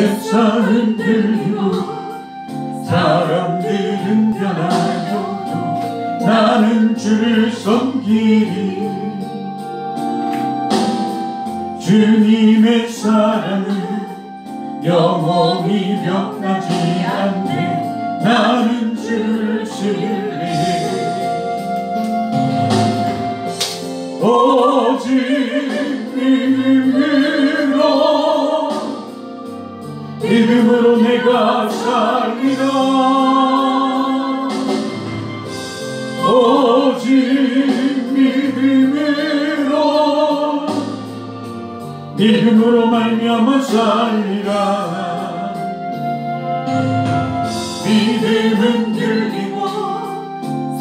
세상은 들리고 사람들은 변하여도 나는 주를 섬기리. 주님의 사랑은 영원히 변하지 않네. 나는 주를 신뢰해. 오직 믿음으로 내가 살리라. 오직 믿음으로 말미암아 살리라. 믿음은 들리고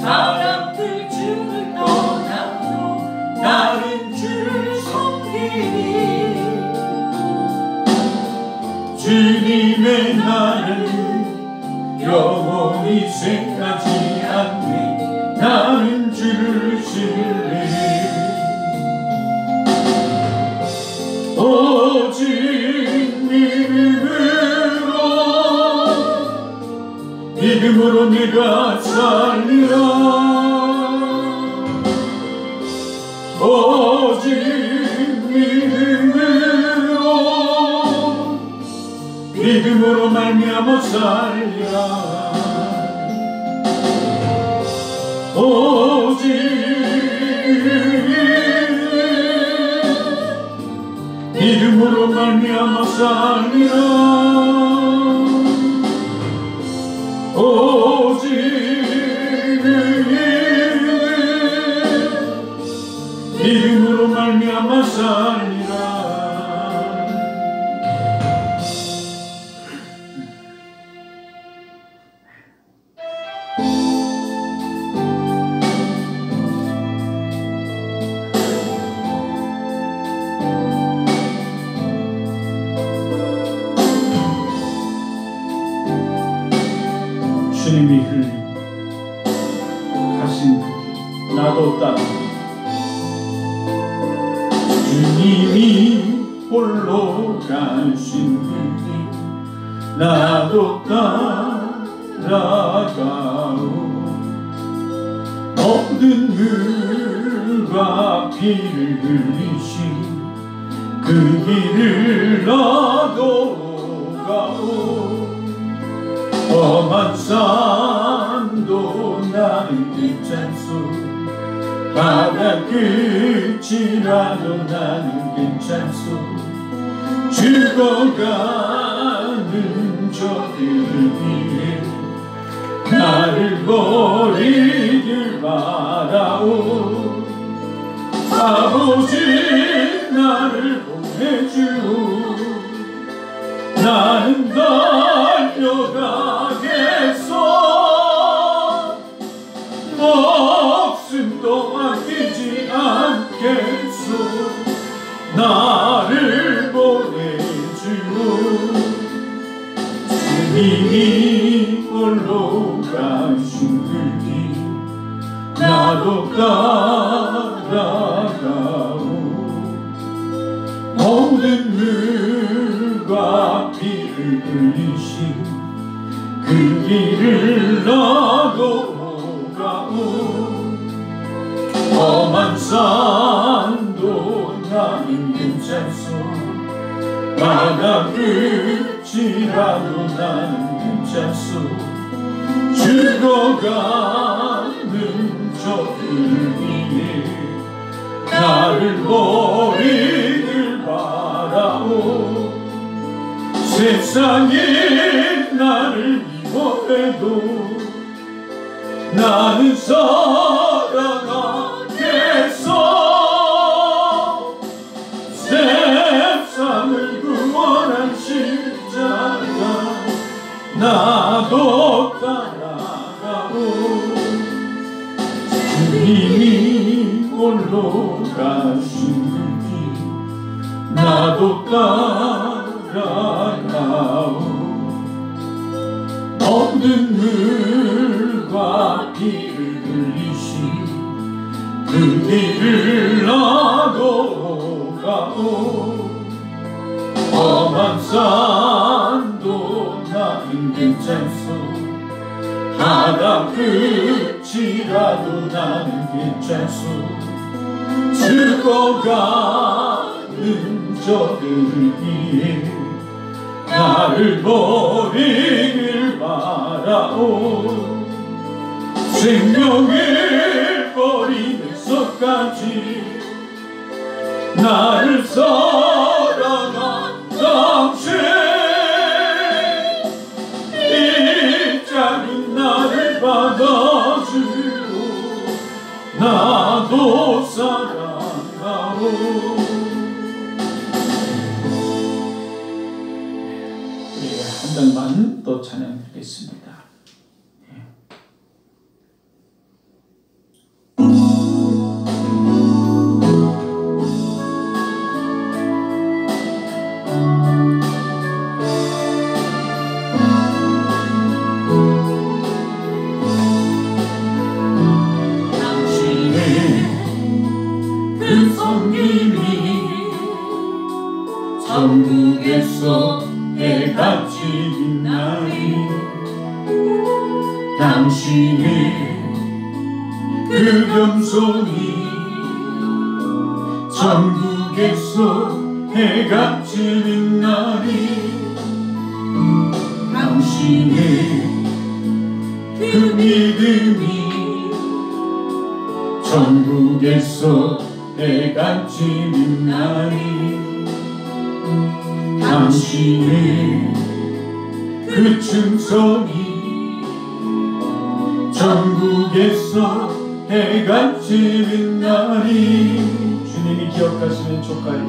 사람들 주를 떠나도 나는 주를 섬기리. 주님의 나라는 영원히 쇠하지 않네. 나는 주를 신뢰해. 오직 믿음으로 내가 살리라. 오직 믿음으로 말미암아 살리라. 오직 믿음으로 말미암아 살리라. 오직 믿음으로 말미암아 살리라. 주님이 흘린 가신 그길 나도 따라. 주님이 홀로 가신 그길 나도 따라가오. 모든 물과 피를 흘리신 그 길을 나도 가오. 험한 산도 나는 괜찮소. 바다 끝이라도 나는 괜찮소. 죽어가는 저들을 위해 나를 버리길 바라오. 아버지 나를 보내주오. 나는 달려가겠소. 목숨도 아끼지 않겠소. 나를 보내주오. 주님이 홀로 가신 그 길 나도 따라가오. 모든 물과 피를 흘리신 그 길을 나도 가오. 험한 산도 나는 괜찮소. 바다 끝이라도 나는 괜찮소. 죽어가는 저들을 위해 나를 버리길 바라오. 세상이 나를 미워해도 나는 살아가겠소. 세상을 구원한 십자가 나도 따라가오. 주님이 홀로 가신 그 길 나도 따라가오. 모든 물과 피를 흘리신 그 길을 나도 가오. 험한 산 괜찮소. 바다 끝이라도 나는 괜찮소. 죽어가는 저들을 위해 나를 버리길 바라오. 생명을 버리면서까지 나를 사랑한 당신, 이 작은 나를 받아주고 나도 사랑하오. 우리가 한 장만 또 찬양드리겠습니다. 천국에서 해같이 빛나리. 당신의 그 겸손이 천국에서 해같이 빛나리. 당신의 그 믿음이 천국에서 해같이 빛나리. 당신의 그 충성이 전국에서 해같이 빛나리. 주님이 기억하시는 조카리,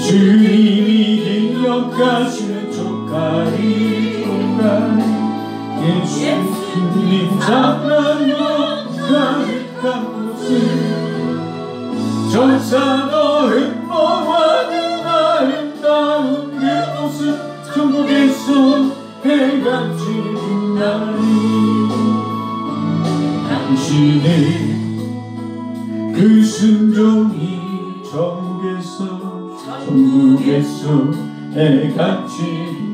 주님이 기억하시는 조카리, 예수님 사랑으로 가득한 곳을 전사도 흠모하는 아름다운 그곳은 천국에서 해같이 빛나리. 당신의 그 순종이 천국에서 해같이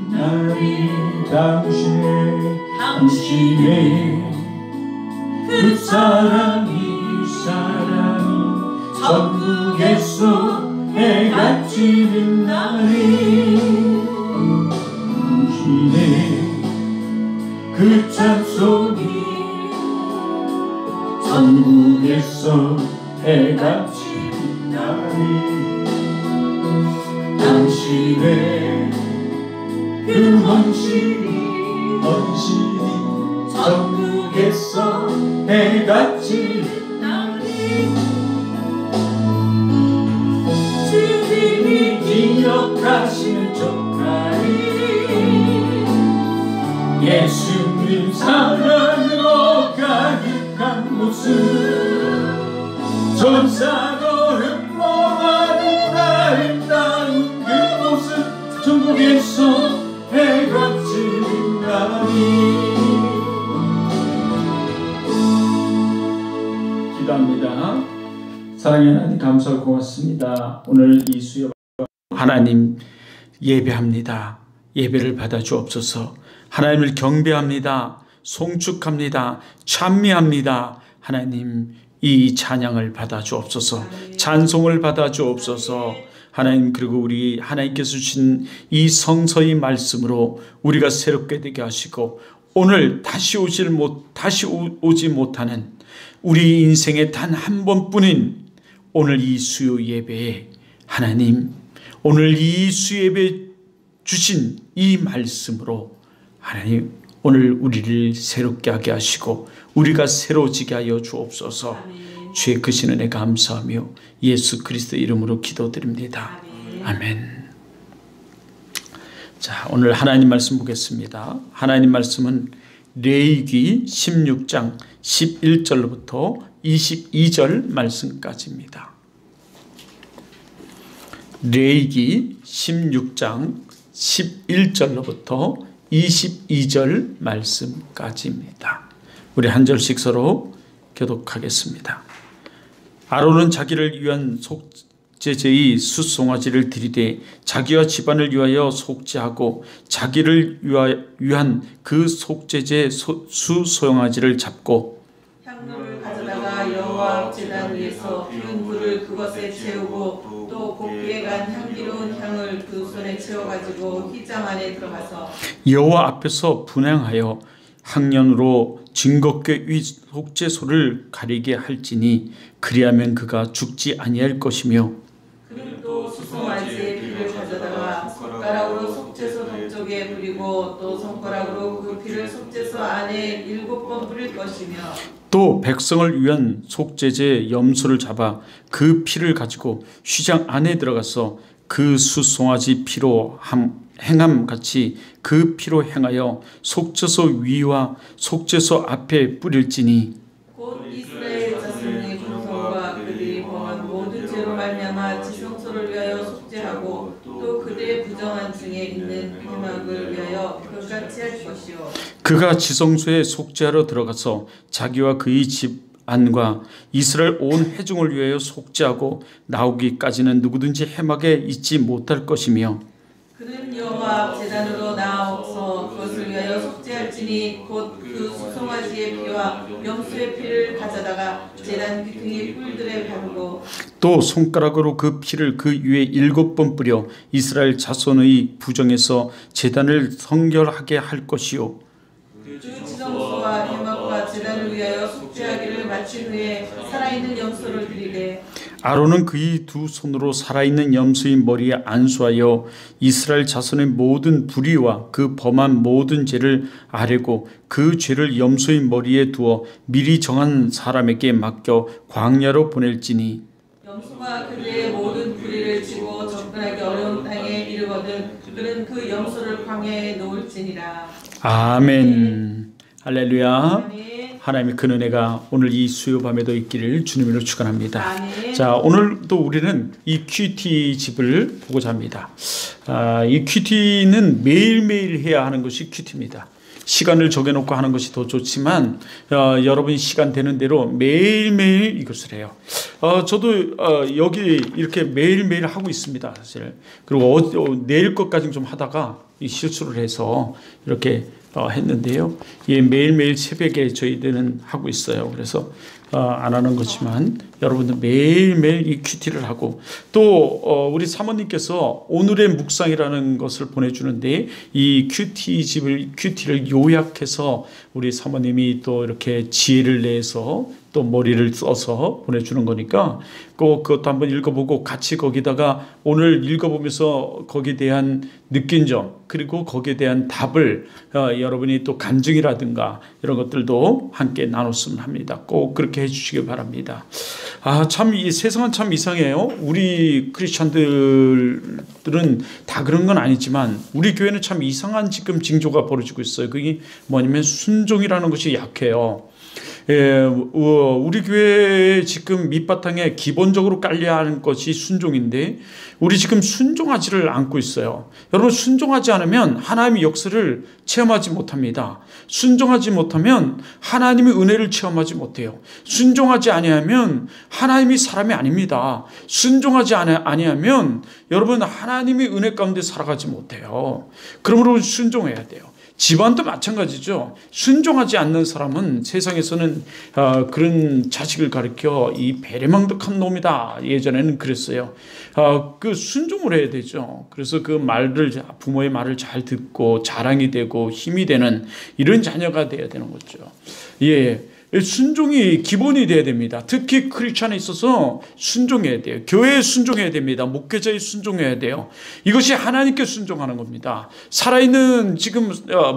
빛나리. 당신의 그 사랑이 천국에서 해같이 빛나리. 당신의 그 찬송이 천국에서 해같이 빛나리. 당신의 그 헌신이 천국에서 해같이 빛나리. 주님이 기억하시는 조카리, 예수님 사랑으로 가득한 모습 전사도 흠모하는 아름다운 그곳은 천국에서 해같이 빛나리. 기도합니다. 사랑의 하나님, 감사하고 고맙습니다. 오늘 이 수요 하나님 예배합니다. 예배를 받아 주옵소서. 하나님을 경배합니다. 송축합니다. 찬미합니다. 하나님 이 찬양을 받아 주옵소서. 찬송을 받아 주옵소서. 하나님, 그리고 우리 하나님께서 주신 이 성서의 말씀으로 우리가 새롭게 되게 하시고 오늘 다시 오지 못하는 우리 인생에 단 한 번뿐인 오늘 이 수요 예배에 하나님, 오늘 이 수요 예배 주신 이 말씀으로 하나님 오늘 우리를 새롭게 하게 하시고 우리가 새로워지게 하여 주옵소서. 주의 크신 은혜 감사하며 예수 그리스도의 이름으로 기도드립니다. 아멘. 자, 오늘 하나님 말씀 보겠습니다. 하나님 말씀은 레위기 16장 11절부터 22절 말씀까지입니다. 레위기 16장 11절로부터 22절 말씀까지입니다. 우리 한 절씩 서로 교독하겠습니다. 아론은 자기를 위한 속죄제의 숫송아지를 드리되 자기와 집안을 위하여 속죄하고 자기를 위한 그 속죄제 수송아지를 잡고 향로를 가져다가 여호와 제단 위에서 피운 불을 그것에 채우고 또 곱게 간 향기로운 향을 두 손에 채워가지고 휘장 안에 들어가서 여호와 앞에서 분향하여 학년으로 증거궤 위 속죄소를 가리게 할지니 그리하면 그가 죽지 아니할 것이며 그는 또 수송아지의 피를 가져다가 손가락으로 속죄소 동쪽에 뿌리고 또 손가락으로 그 피를 속죄소 안에 7번 뿌릴 것이며 또 백성을 위한 속죄제 염소를 잡아 그 피를 가지고 휘장 안에 들어가서 그 수송아지 피로 행함같이 그 피로 행하여 속죄소 위와 속죄소 앞에 뿌릴지니 곧 이스라엘 자손의 공성과 그들이 범한 모든 죄로 말미암아 지성소를 위하여 속죄하고 또 그들의 부정한 중에 있는 회막을 위하여 그같이 할 것이요 그가 지성소에 속죄하러 들어가서 자기와 그의 집 안과 이스라엘 온 회중을 위하여 속죄하고 나오기까지는 누구든지 해막에 있지 못할 것이며 그는 여호와 앞 제단으로 나아서 그것을 위하여 속죄할지니 곧 그 수송아지의 피와 염소의 피를 가져다가 제단 귀퉁이 뿔들에 바르고 또 손가락으로 그 피를 그 위에 7번 뿌려 이스라엘 자손의 부정에서 제단을 성결하게 할 것이요 그 지성소와 해막과 제단을 위하여 속죄하기를 마친 후에 살아있는 염소를 드리되 아론은 그의 두 손으로 살아있는 염소의 머리에 안수하여 이스라엘 자손의 모든 불의와 그 범한 모든 죄를 아뢰고 그 죄를 염소의 머리에 두어 미리 정한 사람에게 맡겨 광야로 보낼지니 염소가 그들의 모든 불의를 지고 접근하기 어려운 땅에 이르거든 그는 그 염소를 광야에 놓을지니라. 아멘. 할렐루야. 아멘. 하나님의 큰 은혜가 오늘 이 수요 밤에도 있기를 주님으로 축원합니다. 아멘. 자, 오늘도 우리는 이 큐티 집을 보고자 합니다. 이 큐티는 매일매일 해야 하는 것이 큐티입니다. 시간을 정해놓고 하는 것이 더 좋지만 여러분이 시간 되는 대로 매일매일 이것을 해요. 저도 여기 이렇게 매일매일 하고 있습니다, 사실. 그리고 내일 것까지 좀 하다가 실수를 해서 이렇게 했는데요. 예, 매일매일 새벽에 저희들은 하고 있어요. 그래서 안 하는 거지만 여러분들 매일매일 이 큐티를 하고 또 우리 사모님께서 오늘의 묵상이라는 것을 보내주는데 이 큐티를 요약해서 우리 사모님이 또 이렇게 지혜를 내서 또 머리를 써서 보내주는 거니까 꼭 그것도 한번 읽어보고 같이 거기다가 오늘 읽어보면서 거기에 대한 느낀 점 그리고 거기에 대한 답을 여러분이 또 간증이라든가 이런 것들도 함께 나눴으면 합니다. 꼭 그렇게 해주시기 바랍니다. 참 이 세상은 참 이상해요. 우리 크리스찬들은 다 그런 건 아니지만 우리 교회는 참 이상한 지금 징조가 벌어지고 있어요. 그게 뭐냐면 순종이라는 것이 약해요. 우리 교회 지금 밑바탕에 기본적으로 깔려야 하는 것이 순종인데 우리 지금 순종하지를 않고 있어요. 여러분 순종하지 않으면 하나님의 역사를 체험하지 못합니다. 순종하지 못하면 하나님의 은혜를 체험하지 못해요. 순종하지 아니하면 하나님이 사람이 아닙니다. 순종하지 아니하면 여러분 하나님의 은혜 가운데 살아가지 못해요. 그러므로 순종해야 돼요. 집안도 마찬가지죠. 순종하지 않는 사람은 세상에서는 그런 자식을 가리켜 이 배려망덕한 놈이다. 예전에는 그랬어요. 그 순종을 해야 되죠. 그래서 그 말을 부모의 말을 잘 듣고 자랑이 되고 힘이 되는 이런 자녀가 돼야 되는 거죠. 예. 순종이 기본이 돼야 됩니다. 특히 크리스찬에 있어서 순종해야 돼요. 교회에 순종해야 됩니다. 목회자에 순종해야 돼요. 이것이 하나님께 순종하는 겁니다. 살아있는 지금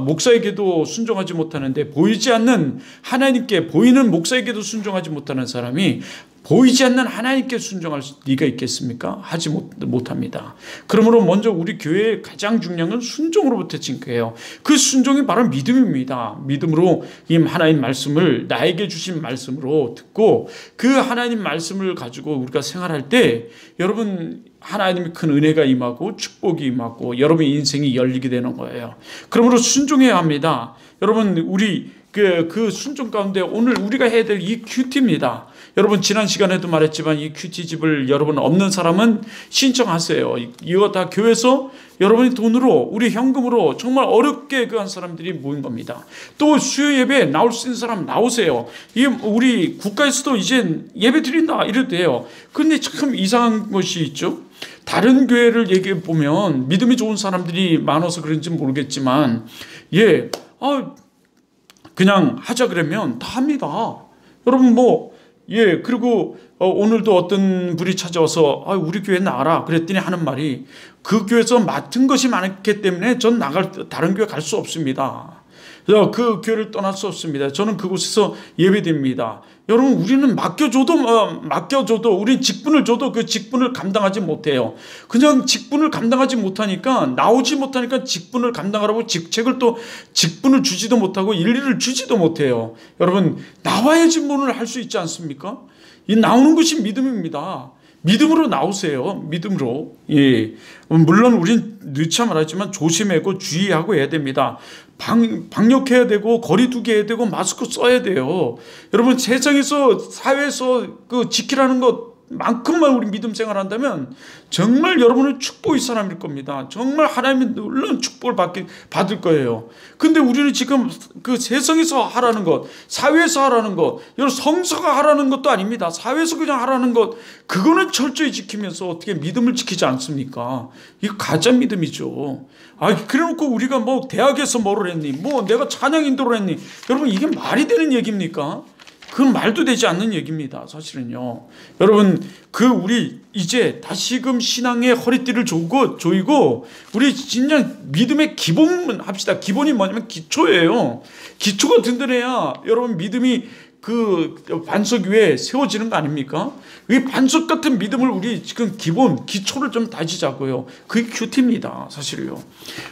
목사에게도 순종하지 못하는데 보이지 않는 하나님께 보이는 목사에게도 순종하지 못하는 사람이 보이지 않는 하나님께 순종할 리가 있겠습니까? 하지 못합니다. 그러므로 먼저 우리 교회의 가장 중요한 건 순종으로부터 징크해요. 그 순종이 바로 믿음입니다. 믿음으로 이 하나님 말씀을 나에게 주신 말씀으로 듣고 그 하나님 말씀을 가지고 우리가 생활할 때 여러분 하나님의 큰 은혜가 임하고 축복이 임하고 여러분의 인생이 열리게 되는 거예요. 그러므로 순종해야 합니다. 여러분 우리 그 순종 가운데 오늘 우리가 해야 될 이 큐티입니다. 여러분 지난 시간에도 말했지만 이 큐티집을 여러분 없는 사람은 신청하세요. 이거 다 교회에서 여러분이 돈으로 우리 현금으로 정말 어렵게 그 한 사람들이 모인 겁니다. 또 수요 예배 나올 수 있는 사람 나오세요. 이게 우리 국가에서도 이제 예배 드린다 이래도 돼요. 근데 참 이상한 것이 있죠. 다른 교회를 얘기해 보면 믿음이 좋은 사람들이 많아서 그런지 모르겠지만 그냥 하자 그러면 다 합니다. 여러분 그리고 오늘도 어떤 분이 찾아와서 우리 교회 나가라 그랬더니 하는 말이 그 교회에서 맡은 것이 많기 때문에 전 다른 교회 갈 수 없습니다. 그 교회를 떠날 수 없습니다. 저는 그곳에서 예배드립니다. 여러분 우리는 맡겨줘도 우린 직분을 줘도 그 직분을 감당하지 못해요. 그냥 직분을 감당하지 못하니까 나오지 못하니까 직분을 감당하라고 직분을 주지도 못하고 일일을 주지도 못해요. 여러분 나와야지 뭐를 할 수 있지 않습니까? 이 나오는 것이 믿음입니다. 믿음으로 나오세요. 믿음으로. 물론 우린 늦자 말하지만 조심하고 주의하고 해야 됩니다. 방역해야 되고 거리 두기 해야 되고 마스크 써야 돼요. 여러분 세상에서 사회에서 그 지키라는 것만큼만 우리 믿음 생활한다면 정말 여러분은 축복의 사람일 겁니다. 정말 하나님의 놀라운 축복을 받을 거예요. 근데 우리는 지금 그 세상에서 하라는 것, 사회에서 하라는 것, 여러분 성서가 하라는 것도 아닙니다. 사회에서 그냥 하라는 것, 그거는 철저히 지키면서 어떻게 믿음을 지키지 않습니까? 이거 가짜 믿음이죠. 그래놓고 우리가 대학에서 뭐를 했니? 내가 찬양 인도를 했니? 여러분 이게 말이 되는 얘기입니까? 그건 말도 되지 않는 얘기입니다. 사실은요. 여러분 우리 이제 다시금 신앙의 허리띠를 조이고 우리 진짜 믿음의 기본 합시다. 기본이 뭐냐면 기초예요. 기초가 든든해야 여러분 믿음이 그 반석 위에 세워지는 거 아닙니까? 이 반석 같은 믿음을 우리 지금 기초를 좀 다지자고요. 그게 큐티입니다. 사실요.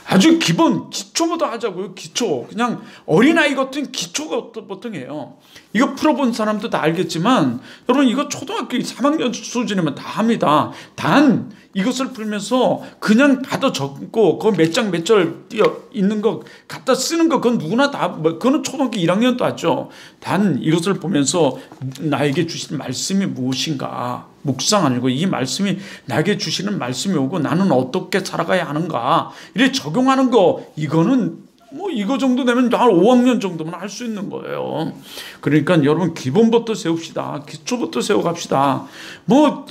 아주 기초보다 하자고요. 기초. 그냥 어린아이 같은 기초가 보통이에요. 이거 풀어본 사람도 다 알겠지만 여러분 이거 초등학교 3학년 수준이면 다 합니다. 단 이것을 풀면서 그냥 갖다 적고 그 몇 장 몇 절 띄어 있는 거 갖다 쓰는 거 그건 누구나 다 그거는 초등학교 1학년도 하죠. 단 이것을 보면서 나에게 주신 말씀이 무엇인가 묵상 아니고 이 말씀이 나에게 주시는 말씀이 오고 나는 어떻게 살아가야 하는가 이래 적용하는 거 이거는 이거 정도 되면 한 5학년 정도면 할 수 있는 거예요. 그러니까 여러분 기본부터 세웁시다. 기초부터 세워갑시다.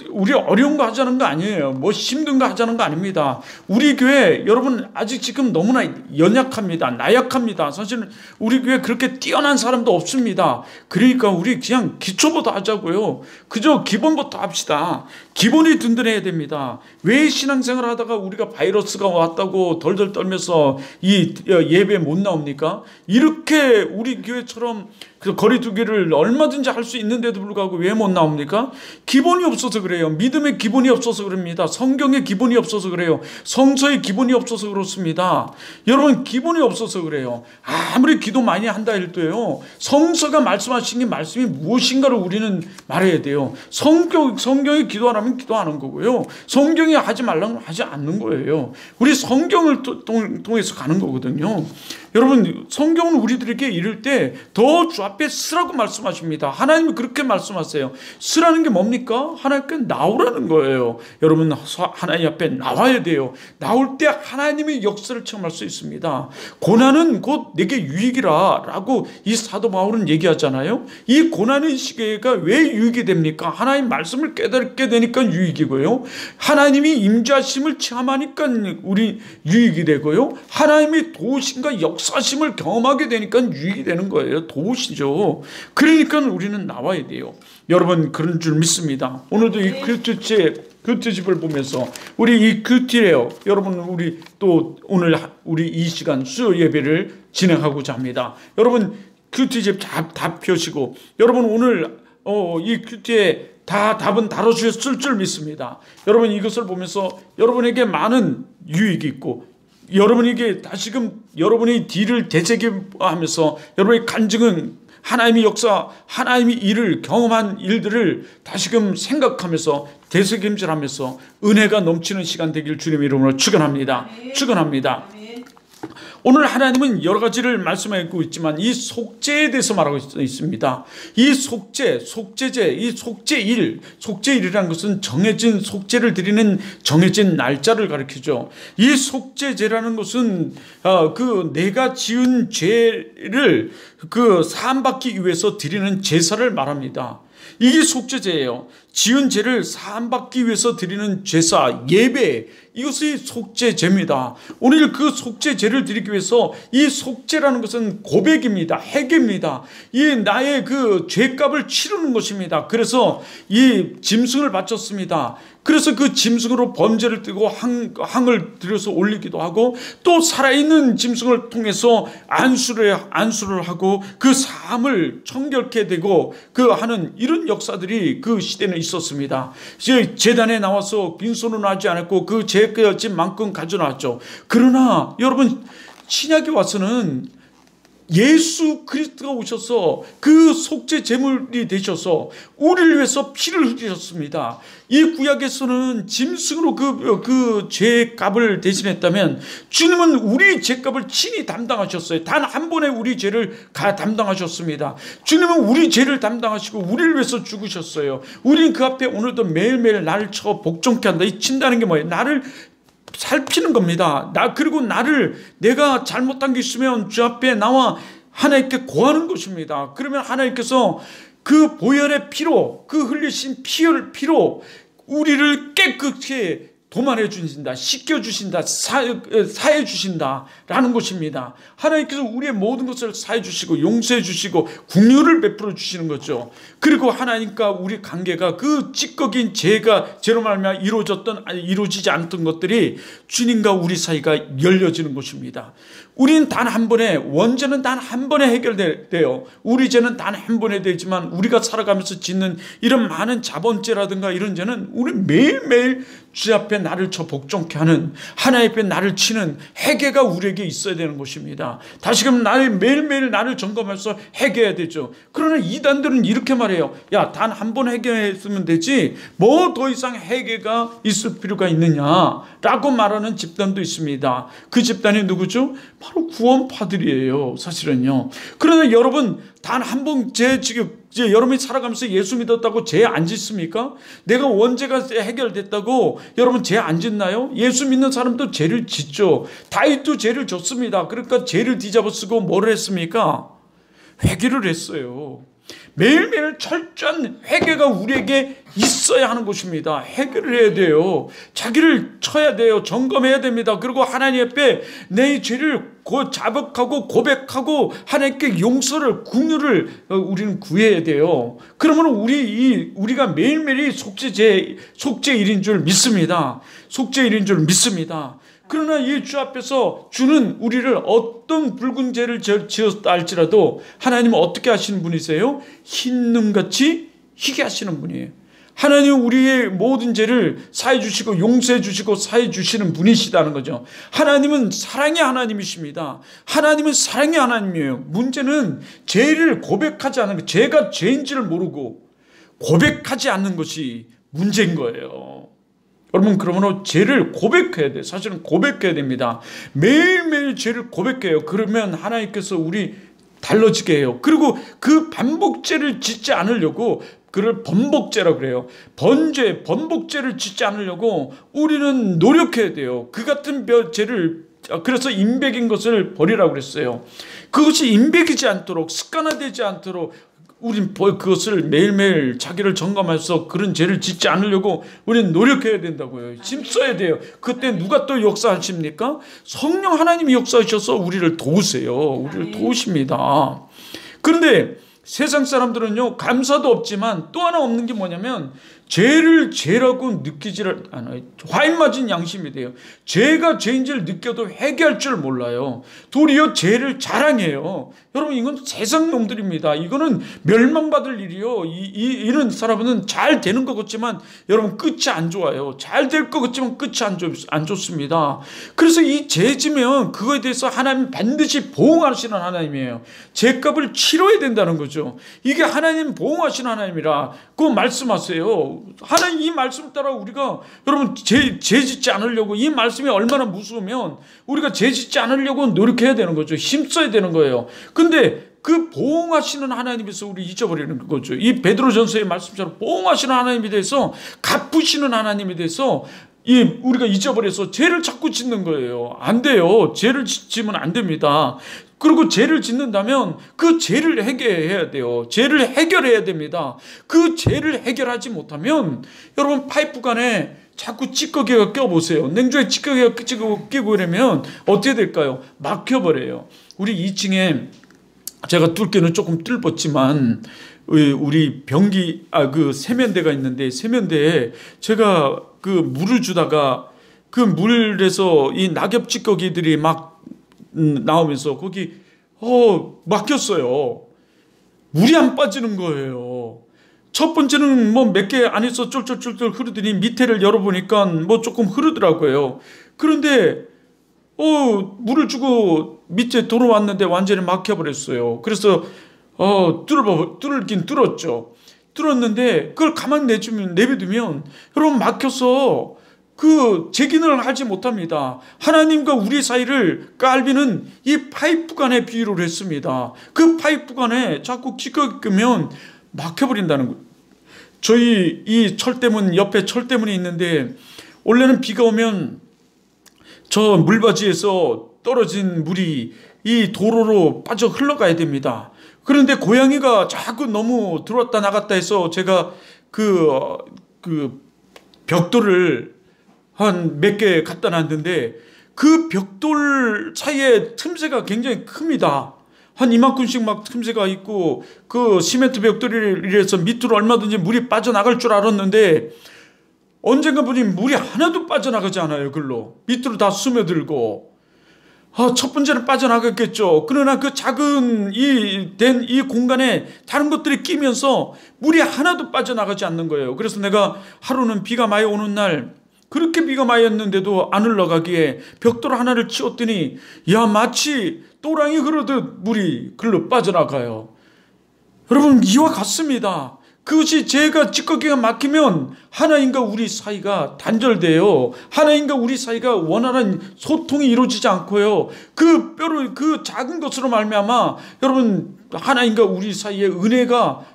우리 어려운 거 하자는 거 아니에요. 힘든 거 하자는 거 아닙니다. 우리 교회 여러분 아직 지금 너무나 연약합니다. 나약합니다. 사실은 우리 교회 그렇게 뛰어난 사람도 없습니다. 그러니까 우리 그냥 기초부터 하자고요. 그저 기본부터 합시다. 기본이 든든해야 됩니다. 왜 신앙생활 하다가 우리가 바이러스가 왔다고 덜덜 떨면서 이 예배에 못 나옵니까? 이렇게 우리 교회처럼 거리 두기를 얼마든지 할 수 있는데도 불구하고 왜 못 나옵니까? 기본이 없어서 그래요. 믿음의 기본이 없어서 그럽니다. 성경의 기본이 없어서 그래요. 성서의 기본이 없어서 그렇습니다. 여러분 기본이 없어서 그래요. 아무리 기도 많이 한다 해도요. 성서가 말씀하신 게 말씀이 무엇인가를 우리는 말해야 돼요. 성경이 기도하라면 기도하는 거고요. 성경이 하지 말라면 하지 않는 거예요. 우리 성경을 통해서 가는 거거든요. 여러분 성경은 우리들에게 이를 때 더 주 앞에 쓰라고 말씀하십니다. 하나님이 그렇게 말씀하세요. 쓰라는 게 뭡니까? 하나님께 나오라는 거예요. 여러분 하나님 앞에 나와야 돼요. 나올 때 하나님의 역사를 체험할 수 있습니다. 고난은 곧 내게 유익이라 라고 이 사도 바울은 얘기하잖아요. 이 고난의 시계가 왜 유익이 됩니까? 하나님 말씀을 깨닫게 되니까 유익이고요. 하나님이 임재하심을 체험하니까 우리 유익이 되고요. 하나님의 도우심과 역사심을 경험하게 되니까 유익이 되는 거예요. 도우시죠. 그러니까 우리는 나와야 돼요. 여러분 그런 줄 믿습니다. 오늘도 이 큐티집을 보면서 우리 이 큐티래요. 여러분 우리 또 오늘 우리 이 시간 수요 예배를 진행하고자 합니다. 여러분 큐티집 다 펴시고 여러분 오늘 이 큐티에 다 답은 다뤄주셨을 줄 믿습니다. 여러분 이것을 보면서 여러분에게 많은 유익이 있고 여러분에게 다시금 여러분의 뒤를 되새김하면서 여러분의 간증은 하나님의 역사, 하나님의 일을 경험한 일들을 다시금 생각하면서 되새김질하면서 은혜가 넘치는 시간 되길 주님의 이름으로 축원합니다. 축원합니다. 오늘 하나님은 여러 가지를 말씀하고 있지만 이 속죄에 대해서 말하고 있습니다. 이 속죄제, 이 속죄일이라는 것은 정해진 속죄를 드리는 정해진 날짜를 가리키죠. 이 속죄제라는 것은 그 내가 지은 죄를 그 사함받기 위해서 드리는 제사를 말합니다. 이게 속죄제예요. 지은 죄를 사함받기 위해서 드리는 제사, 예배, 이것이 속죄제입니다. 오늘 그 속죄제를 드리기 위해서 이 속죄라는 것은 고백입니다. 회개입니다. 이 나의 그 죄값을 치르는 것입니다. 그래서 이 짐승을 바쳤습니다. 그래서 그 짐승으로 범죄를 띠고 항을 들여서 올리기도 하고 또 살아있는 짐승을 통해서 안수를 하고 그 사함을 청결케 되고 그 하는 이런 역사들이 그 시대는 있었습니다. 제단에 나와서 빈손으로 하지 않았고 그 죄값진 만큼 가져나왔죠. 그러나 여러분 신약에 와서는 예수 그리스도가 오셔서 그 속죄 제물이 되셔서 우리를 위해서 피를 흘리셨습니다. 이 구약에서는 짐승으로 그 죄값을 대신했다면 주님은 우리 죄값을 친히 담당하셨어요. 단 한 번에 우리 죄를 담당하셨습니다. 주님은 우리 죄를 담당하시고 우리를 위해서 죽으셨어요. 우리는 그 앞에 오늘도 매일매일 나를 쳐 복종케 한다. 이 친다는 게 뭐예요? 나를 살피는 겁니다. 그리고 내가 잘못한 게 있으면 주 앞에 나와 하나님께 고하는 것입니다. 그러면 하나님께서 그 보혈의 피로, 그 흘리신 피로 우리를 깨끗이 도말해 주신다, 씻겨 주신다, 사해 주신다라는 것입니다. 하나님께서 우리의 모든 것을 사해 주시고 용서해 주시고 긍휼을 베풀어 주시는 거죠. 그리고 하나님과 우리 관계가 그 찌꺼긴 죄로 말미암아 이루어지지 않던 것들이 주님과 우리 사이가 열려지는 것입니다. 우리는 단 한 번에, 원죄는 단 한 번에 해결돼요. 우리 죄는 단 한 번에 되지만 우리가 살아가면서 짓는 이런 많은 자본죄라든가 이런 죄는 우리 매일매일 주 앞에 나를 쳐 복종케 하는, 하나님 앞에 나를 치는 회개가 우리에게 있어야 되는 것입니다. 다시금 매일매일 나를 점검해서 회개해야 되죠. 그러나 이단들은 이렇게 말해요. 야, 단 한 번 회개했으면 되지 뭐 더 이상 회개가 있을 필요가 있느냐라고 말하는 집단도 있습니다. 그 집단이 누구죠? 바로 구원파들이에요, 사실은요. 그러나 여러분, 단 한 번 여러분이 살아가면서 예수 믿었다고 죄 안 짓습니까? 내가 원죄가 해결됐다고 여러분 죄 안 짓나요? 예수 믿는 사람도 죄를 짓죠. 다윗도 죄를 졌습니다. 그러니까 죄를 뒤잡아 쓰고 뭐를 했습니까? 회개를 했어요. 매일매일 철저한 회개가 우리에게 있어야 하는 것입니다. 회개를 해야 돼요. 자기를 쳐야 돼요. 점검해야 됩니다. 그리고 하나님 앞에 내 죄를 자복하고 고백하고 하나님께 용서를, 긍휼을 우리는 구해야 돼요. 그러면 우리가 매일매일이 속죄일인 줄 믿습니다. 속죄일인 줄 믿습니다. 그러나 이 주 앞에서 주는 우리를 어떤 붉은 죄를 지었다 할지라도 하나님은 어떻게 하시는 분이세요? 흰눈같이 희게 하시는 분이에요. 하나님은 우리의 모든 죄를 사해 주시고 용서해 주시고 사해 주시는 분이시다는 거죠. 하나님은 사랑의 하나님이십니다. 하나님은 사랑의 하나님이에요. 문제는 죄를 고백하지 않는 것, 죄가 죄인지를 모르고 고백하지 않는 것이 문제인 거예요. 여러분, 그러므로 죄를 고백해야 돼요. 사실은 고백해야 됩니다. 매일매일 죄를 고백해요. 그러면 하나님께서 우리 달라지게 해요. 그리고 그 반복죄를 짓지 않으려고, 그걸 번복죄라고 그래요. 번복죄를 짓지 않으려고 우리는 노력해야 돼요. 그 같은 죄를, 그래서 인백인 것을 버리라고 그랬어요. 그것이 인백이지 않도록, 습관화되지 않도록 우린 그것을 매일매일 자기를 점검해서 그런 죄를 짓지 않으려고 우리는 노력해야 된다고요. 힘써야 돼요. 그때 누가 또 역사하십니까? 성령 하나님이 역사하셔서 우리를 도우세요. 우리를 도우십니다. 그런데 세상 사람들은요, 감사도 없지만 또 하나 없는 게 뭐냐면 죄를 죄라고 느끼지를 않아요. 화인 맞은 양심이 돼요. 죄가 죄인지를 느껴도 회개할 줄 몰라요. 도리어 죄를 자랑해요. 여러분, 이건 세상 놈들입니다. 이거는 멸망받을 일이요. 이런 사람은 잘 되는 것 같지만 여러분 끝이 안 좋아요. 잘 될 것 같지만 끝이 안 좋습니다. 그래서 이 죄지면 그거에 대해서 하나님 반드시 보응하시는 하나님이에요. 죄값을 치러야 된다는 거죠. 이게 하나님 보응하시는 하나님이라 그 말씀하세요. 하나님 이 말씀을 따라 우리가 여러분 죄 짓지 않으려고, 이 말씀이 얼마나 무서우면 우리가 죄 짓지 않으려고 노력해야 되는 거죠. 힘써야 되는 거예요. 근데 그 보응하시는 하나님에서 우리 잊어버리는 거죠. 이 베드로전서의 말씀처럼 보응하시는 하나님에 대해서, 갚으시는 하나님에 대해서 우리가 잊어버려서 죄를 자꾸 짓는 거예요. 안 돼요. 죄를 짓으면 안 됩니다. 그리고 죄를 짓는다면 그 죄를 해결해야 돼요. 죄를 해결해야 됩니다. 그 죄를 해결하지 못하면 여러분 파이프관에 자꾸 찌꺼기가 껴보세요. 냉조에 찌꺼기가 끼고 그러면 어떻게 될까요? 막혀버려요. 우리 2층에 제가 뚫기는 조금 뚫었지만 우리 변기 그 세면대가 있는데, 세면대에 제가 그 물을 주다가 그 물에서 이 낙엽 찌꺼기들이 막 나오면서 거기 막혔어요. 물이 안 빠지는 거예요. 첫 번째는 뭐 몇 개 안에서 쫄쫄쫄쫄 흐르더니 밑에를 열어보니까 뭐 조금 흐르더라고요. 그런데 물을 주고 밑에 들어왔는데 완전히 막혀버렸어요. 그래서 뚫긴 뚫었죠. 뚫었는데 그걸 가만 내비두면 여러분 막혀서 그 재기능을 하지 못합니다. 하나님과 우리 사이를 깔비는 이 파이프관에 비유를 했습니다. 그 파이프관에 자꾸 찌꺼기 끄면 막혀버린다는 거예요. 저희 이 철대문 옆에 철대문이 있는데, 원래는 비가 오면 저 물바지에서 떨어진 물이 이 도로로 빠져 흘러가야 됩니다. 그런데 고양이가 자꾸 너무 들어왔다 나갔다 해서 제가 그 벽돌을 한 몇 개 갖다 놨는데, 그 벽돌 사이에 틈새가 굉장히 큽니다. 한 이만큼씩 막 틈새가 있고, 그 시멘트 벽돌을 이래서 밑으로 얼마든지 물이 빠져나갈 줄 알았는데 언젠가 보니 물이 하나도 빠져나가지 않아요. 글로 밑으로 다 스며들고. 첫 번째는 빠져나갔겠죠. 그러나 그 작은 이 공간에 다른 것들이 끼면서 물이 하나도 빠져나가지 않는 거예요. 그래서 내가 하루는 비가 많이 오는 날, 그렇게 비가 많이 왔는데도 안 흘러가기에 벽돌 하나를 치웠더니 마치 또랑이 흐르듯 물이 글로 빠져나가요. 여러분, 이와 같습니다. 그것이 죄가 찌꺼기가 막히면 하나님과 우리 사이가 단절돼요. 하나님과 우리 사이가 원활한 소통이 이루어지지 않고요. 그 작은 것으로 말미암아 여러분 하나님과 우리 사이의 은혜가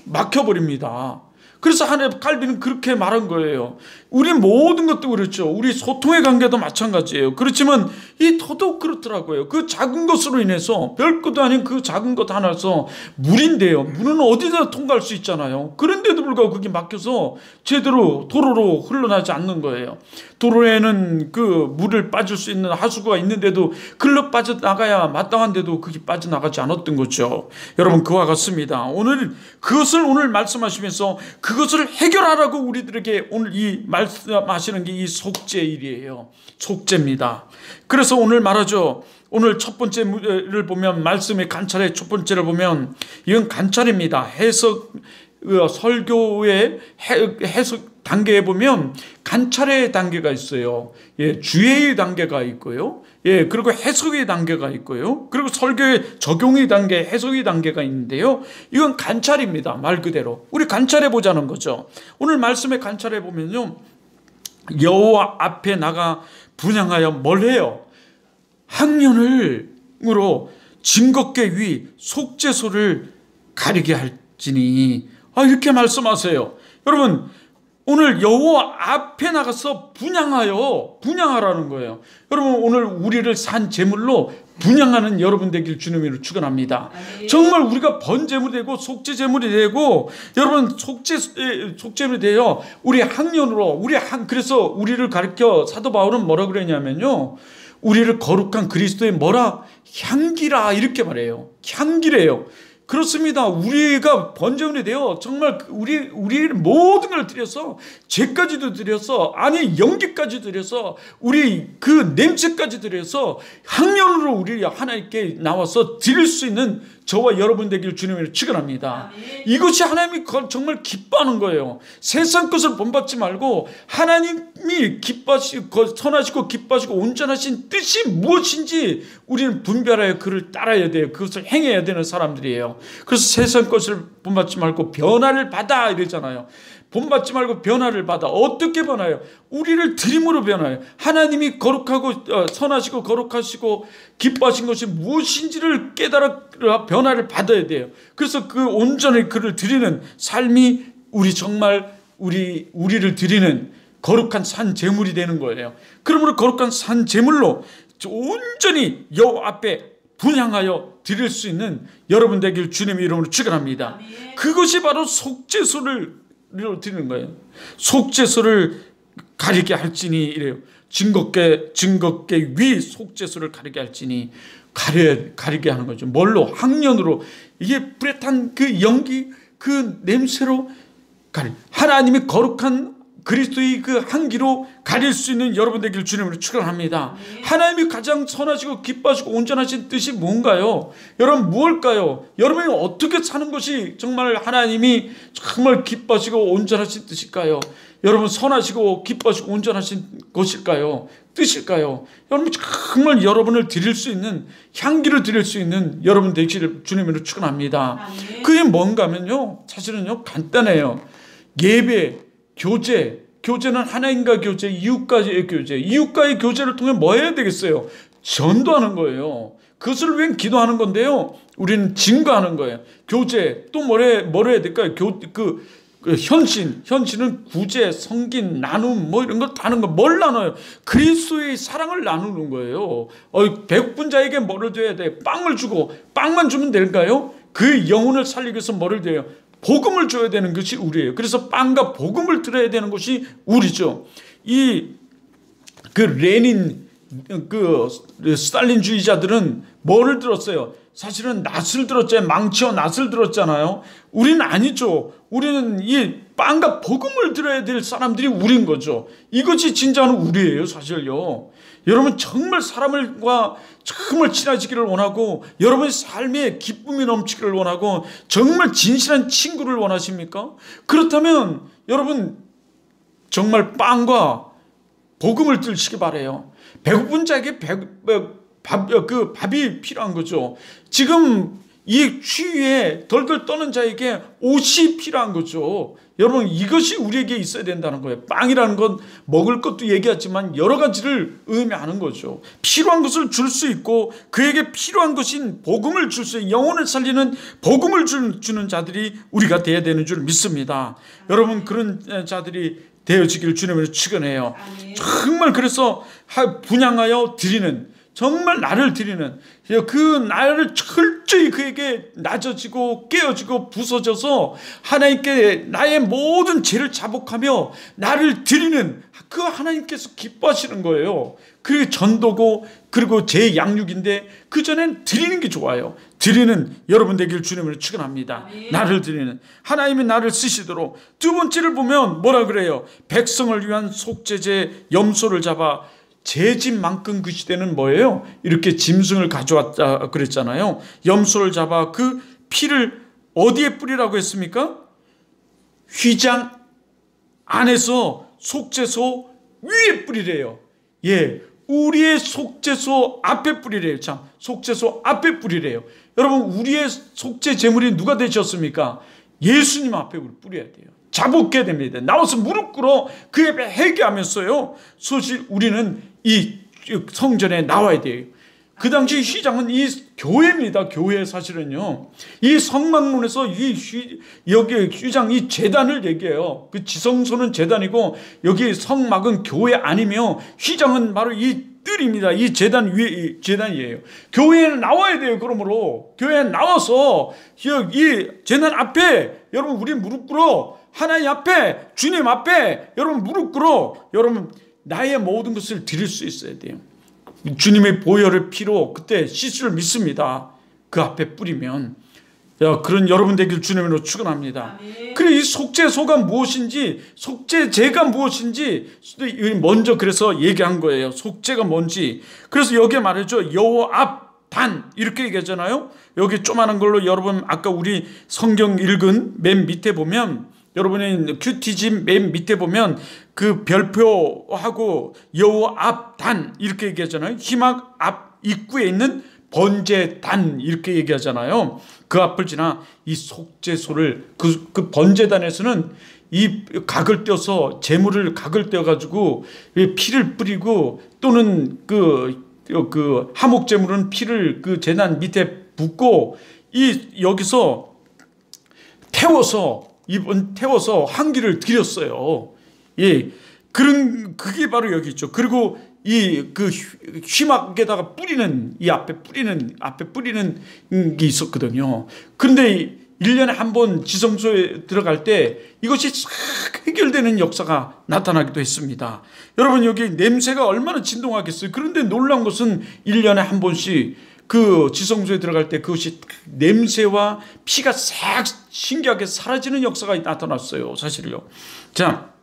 막혀버립니다. 그래서 하나님 칼빈은 그렇게 말한 거예요. 우리 모든 것도 그렇죠. 우리 소통의 관계도 마찬가지예요. 그렇지만 더더욱 그렇더라고요. 그 작은 것으로 인해서, 별것도 아닌 그 작은 것 하나서 물인데요. 물은 어디다 통과할 수 있잖아요. 그런데도 불구하고 그게 막혀서 제대로 도로로 흘러나지 않는 거예요. 도로에는 그 물을 빠질 수 있는 하수구가 있는데도 글로 빠져나가야 마땅한데도 그게 빠져나가지 않았던 거죠. 여러분, 그와 같습니다. 그것을 오늘 말씀하시면서 그것을 해결하라고 우리들에게 오늘 말씀하시는 게 이 속죄일이에요. 속죄입니다. 그래서 오늘 말하죠. 오늘 첫 번째를 보면, 말씀의 관찰의 첫 번째를 보면 이건 관찰입니다. 설교의 해석 단계에 보면 관찰의 단계가 있어요. 주의의 단계가 있고요. 그리고 해석의 단계가 있고요. 그리고 설교의 적용의 단계, 해석의 단계가 있는데요. 이건 관찰입니다. 말 그대로. 우리 관찰해 보자는 거죠. 오늘 말씀에 관찰해 보면요. 여호와 앞에 나가 분향하여 뭘 해요? 학년으로 증거께 위 속죄소를 가리게 할지니. 이렇게 말씀하세요. 여러분, 오늘 여호와 앞에 나가서 분향하라는 거예요. 여러분, 오늘 우리를 산 제물로 분향하는 여러분 되길 주님으로 축원합니다. 정말 우리가 번제물이 되고 속죄제물이 되고, 여러분 속죄물이 되어 우리 학년으로 그래서 우리를 가르쳐 사도 바울은 뭐라 그러냐면요, 우리를 거룩한 그리스도의 향기라 이렇게 말해요. 향기래요. 그렇습니다. 우리가 번제물이 되어 정말 우리 모든 걸 드려서, 죄까지도 드려서, 아니 연기까지 드려서, 우리 그 냄새까지 드려서 향연으로 우리 하나님께 나와서 드릴 수 있는 저와 여러분 되길 주님으로 축원합니다. 이것이 하나님이 정말 기뻐하는 거예요. 세상 것을 본받지 말고 하나님이 기뻐하시고 선하시고 기뻐하시고 온전하신 뜻이 무엇인지 우리는 분별하여 그를 따라야 돼요. 그것을 행해야 되는 사람들이에요. 거예요. 그래서 세상 것을 본받지 말고 변화를 받아 이러잖아요. 본받지 말고 변화를 받아. 어떻게 변화해요? 우리를 드림으로 변화해요. 하나님이 거룩하고 선하시고 거룩하시고 기뻐하신 것이 무엇인지를 깨달아 변화를 받아야 돼요. 그래서 그 온전히 그를 드리는 삶이 우리를 드리는 거룩한 산 제물이 되는 거예요. 그러므로 거룩한 산 제물로 온전히 여호와 앞에 분향하여 드릴 수 있는 여러분 되길 주님의 이름으로 축원합니다. 그것이 바로 속죄소를 드리는 거예요. 속죄소를 가리게 할지니 이래요. 증거께 위 속죄소를 가리게 할지니 가리게 하는 거죠. 뭘로? 학년으로. 이게 불에 탄 그 연기 그 냄새로 하나님의 거룩한 그리스도의 그 향기로 가릴 수 있는 여러분 되길 주님으로 축원합니다. 하나님이 가장 선하시고 기뻐하시고 온전하신 뜻이 뭔가요? 여러분 무엇일까요? 여러분이 어떻게 사는 것이 정말 하나님이 정말 기뻐하시고 온전하신 뜻일까요? 여러분 선하시고 기뻐하시고 온전하신 것일까요? 뜻일까요? 여러분 정말 여러분을 드릴 수 있는 향기를 드릴 수 있는 여러분 되기를 주님으로 축원합니다. 그게 뭔가 하면요, 사실은요 간단해요. 예배, 교제는 하나님과 교제, 이웃과의 교제. 이웃과의 교제를 통해 뭐 해야 되겠어요? 전도하는 거예요. 그것을 위해 기도하는 건데요, 우리는 증거하는 거예요. 교제, 또 뭘 해야 될까요? 현신은 구제, 성긴, 나눔, 뭐 이런 거 다 하는 거. 뭘 나눠요? 그리스도의 사랑을 나누는 거예요. 배고픈 자에게 뭐를 줘야 돼? 빵을 주고, 빵만 주면 될까요? 그 영혼을 살리기 위해서 뭐를 줘요? 복음을 줘야 되는 것이 우리예요. 그래서 빵과 복음을 들어야 되는 것이 우리죠. 레닌, 스탈린주의자들은 뭐를 들었어요? 사실은 낫을 들었잖아요. 망치와 낫을 들었잖아요. 우리는 아니죠. 우리는 이 빵과 복음을 들어야 될 사람들이 우린 거죠. 이것이 진짜는 우리예요, 사실요. 여러분 정말 사람과 정말 친해지기를 원하고 여러분의 삶에 기쁨이 넘치기를 원하고 정말 진실한 친구를 원하십니까? 그렇다면 여러분 정말 빵과 복음을 들으시기 바라요. 배고픈 자에게 밥이 필요한 거죠. 지금 이 추위에 덜덜 떠는 자에게 옷이 필요한 거죠. 여러분 이것이 우리에게 있어야 된다는 거예요. 빵이라는 건 먹을 것도 얘기하지만 여러 가지를 의미하는 거죠. 필요한 것을 줄 수 있고 그에게 필요한 것인 복음을 줄 수 있는, 영혼을 살리는 복음을 주는 자들이 우리가 되어야 되는 줄 믿습니다. 여러분 그런 자들이 되어지기를 주님으로 축원해요. 정말 그래서 분향하여 드리는, 정말 나를 드리는, 그 나를 철저히 그에게 낮아지고 깨어지고 부서져서 하나님께 나의 모든 죄를 자복하며 나를 드리는 그 하나님께서 기뻐하시는 거예요. 그게 전도고 그리고 제 양육인데 그 전엔 드리는 게 좋아요. 드리는 여러분 되길 주님을 축원합니다. 나를 드리는, 하나님이 나를 쓰시도록. 두 번째를 보면 뭐라 그래요? 백성을 위한 속죄제 염소를 잡아 제 집만큼 그 시대는 뭐예요? 이렇게 짐승을 가져왔다 그랬잖아요. 염소를 잡아 그 피를 어디에 뿌리라고 했습니까? 휘장 안에서 속죄소 위에 뿌리래요. 예, 우리의 속죄소 앞에 뿌리래요. 참, 속죄소 앞에 뿌리래요. 여러분 우리의 속죄 제물이 누가 되셨습니까? 예수님 앞에 뿌려야 돼요. 자복해야 됩니다. 나와서 무릎 꿇어 그 앞에 회개하면서요. 사실 우리는 이 성전에 나와야 돼요. 그 당시 휘장은 이 교회입니다. 교회 사실은요. 이 성막문에서 여기 휘장 이 제단을 얘기해요. 그 지성소는 제단이고 여기 성막은 교회 아니며 휘장은 바로 이 뜰입니다. 이 제단 위에 제단이에요. 교회에 나와야 돼요. 그러므로 교회에 나와서 이 제단 앞에 여러분 우리 무릎 꿇어 하나님 앞에, 주님 앞에 여러분 무릎 꿇어 여러분 나의 모든 것을 드릴 수 있어야 돼요. 주님의 보혈의 피로 그때 씻을 믿습니다. 그 앞에 뿌리면. 그런 여러분 되길 주님으로 축원합니다. 그래 이 속죄소가 무엇인지, 속죄제가 무엇인지 먼저 그래서 얘기한 거예요. 속죄가 뭔지. 그래서 여기에 말이죠. 여호와 앞 단 이렇게 얘기하잖아요. 여기 조그마한 걸로 여러분 아까 우리 성경 읽은 맨 밑에 보면, 여러분의 큐티집 맨 밑에 보면 그 별표하고 여호와 앞 단 이렇게 얘기하잖아요. 희막 앞 입구에 있는 번제단 이렇게 얘기하잖아요. 그 앞을 지나 이 속죄소를 그 번제단에서는 이 각을 떼어서 제물을 각을 떼어 가지고 피를 뿌리고 또는 그 하목 제물은 피를 그 제단 밑에 붓고 여기서 태워서 한기를 드렸어요. 예, 그게 바로 여기 있죠. 그리고 그 휘막에다가 뿌리는 앞에 뿌리는 게 있었거든요. 그런데 1년에 한 번 지성소에 들어갈 때 이것이 싹 해결되는 역사가 나타나기도 했습니다. 여러분, 여기 냄새가 얼마나 진동하겠어요. 그런데 놀라운 것은 1년에 한 번씩 그 지성소에 들어갈 때 그것이 냄새와 피가 싹 신기하게 사라지는 역사가 나타났어요. 사실요. 자,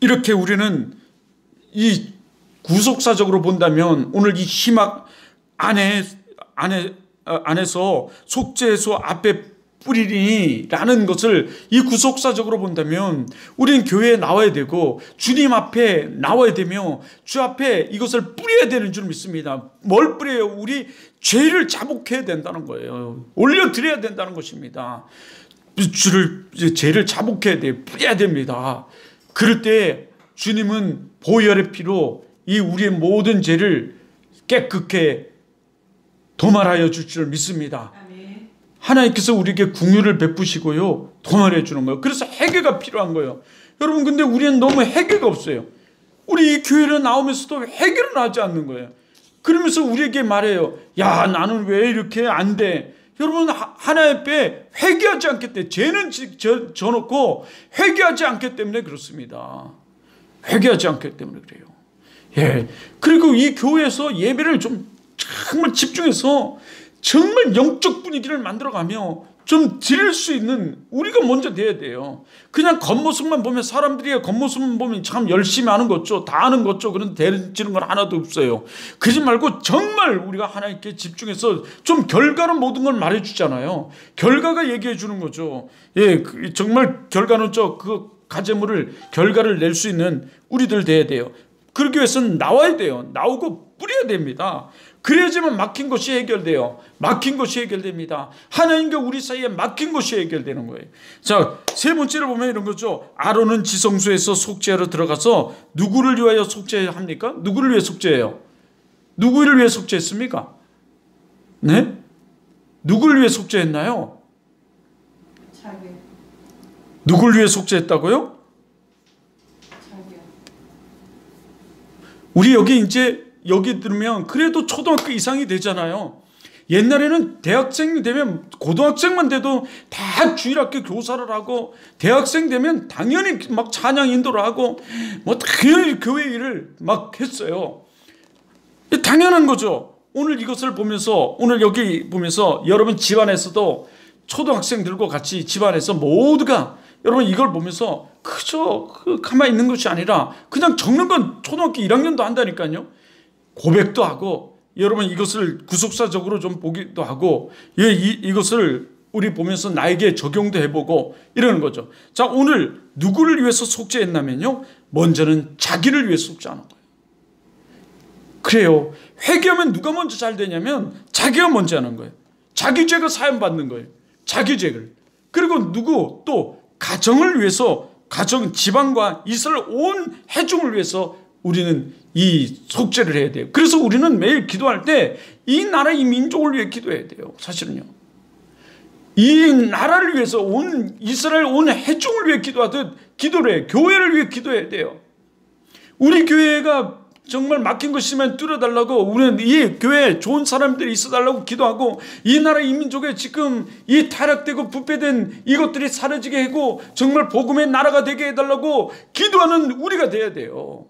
이렇게 우리는 이 구속사적으로 본다면 오늘 이 희막 안에서 속죄소 앞에 뿌리리라는 것을 이 구속사적으로 본다면 우리는 교회에 나와야 되고 주님 앞에 나와야 되며 주 앞에 이것을 뿌려야 되는 줄 믿습니다. 뭘 뿌려요? 우리 죄를 자복해야 된다는 거예요. 올려드려야 된다는 것입니다. 죄를 자복해야 돼요. 뿌려야 됩니다. 그럴 때 주님은 보혈의 피로 이 우리의 모든 죄를 깨끗게 도말하여 줄 줄 믿습니다. 하나님께서 우리에게 긍휼을 베푸시고요, 도말해 주는 거예요. 그래서 회개가 필요한 거예요. 여러분, 근데 우리는 너무 회개가 없어요. 우리 이 교회를 나오면서도 회개를 하지 않는 거예요. 그러면서 우리에게 말해요. 야, 나는 왜 이렇게 안 돼? 여러분, 하나님 앞에 회개하지 않기 때문에, 죄는 져놓고 회개하지 않기 때문에 그렇습니다. 회개하지 않기 때문에 그래요. 예. 그리고 이 교회에서 예배를 좀 정말 집중해서 정말 영적 분위기를 만들어가며 좀 드릴 수 있는 우리가 먼저 돼야 돼요. 그냥 겉모습만 보면, 사람들이 겉모습만 보면 참 열심히 하는 거죠. 다 하는 거죠. 그런데 되지는 건 하나도 없어요. 그러지 말고 정말 우리가 하나님께 집중해서 좀 결과는 모든 걸 말해주잖아요. 결과가 얘기해 주는 거죠. 예, 정말 결과는 그 가제물을 결과를 낼 수 있는 우리들 돼야 돼요. 그러기 위해서는 나와야 돼요. 나오고 뿌려야 됩니다. 그래야지만 막힌 것이 해결돼요. 막힌 것이 해결됩니다. 하나님과 우리 사이에 막힌 것이 해결되는 거예요. 자, 세 번째로 보면 이런 거죠. 아론은 지성소에서 속죄하러 들어가서 누구를 위하여 속죄합니까? 누구를 위해 속죄해요? 누구를 위해 속죄했습니까? 네? 누구를 위해 속죄했나요? 자기. 누구를 위해 속죄했다고요? 자기요. 우리 여기 들으면 그래도 초등학교 이상이 되잖아요. 옛날에는 대학생 되면, 고등학생만 돼도 다 주일학교 교사를 하고, 대학생 되면 당연히 막 찬양 인도를 하고, 뭐 당연히 교회 일을 막 했어요. 당연한 거죠. 오늘 이것을 보면서, 오늘 여기 보면서 여러분 집안에서도 초등학생들과 같이 집안에서 모두가 여러분 이걸 보면서 그저 가만히 있는 것이 아니라 그냥 적는 건 초등학교 1학년도 한다니까요. 고백도 하고, 여러분 이것을 구속사적으로 좀 보기도 하고, 이것을 우리 보면서 나에게 적용도 해보고 이러는 거죠. 자, 오늘 누구를 위해서 속죄했냐면요, 먼저는 자기를 위해 속죄하는 거예요. 그래요. 회개하면 누가 먼저 잘 되냐면 자기가 먼저 하는 거예요. 자기 죄가 사함받는 거예요. 자기 죄를. 그리고 또 가정을 위해서, 지방과 이스라엘 온 회중을 위해서 우리는 이 속죄를 해야 돼요. 그래서 우리는 매일 기도할 때 이 나라, 이 민족을 위해 기도해야 돼요. 사실은요. 이 나라를 위해서, 온 이스라엘 온 회중을 위해 기도하듯 기도를 해요. 교회를 위해 기도해야 돼요. 우리 교회가 정말 막힌 것 있으면 뚫어달라고, 우리는 이 교회에 좋은 사람들이 있어달라고 기도하고, 이 나라 이 민족에 지금 이 타락되고 부패된 이것들이 사라지게 하고 정말 복음의 나라가 되게 해달라고 기도하는 우리가 돼야 돼요.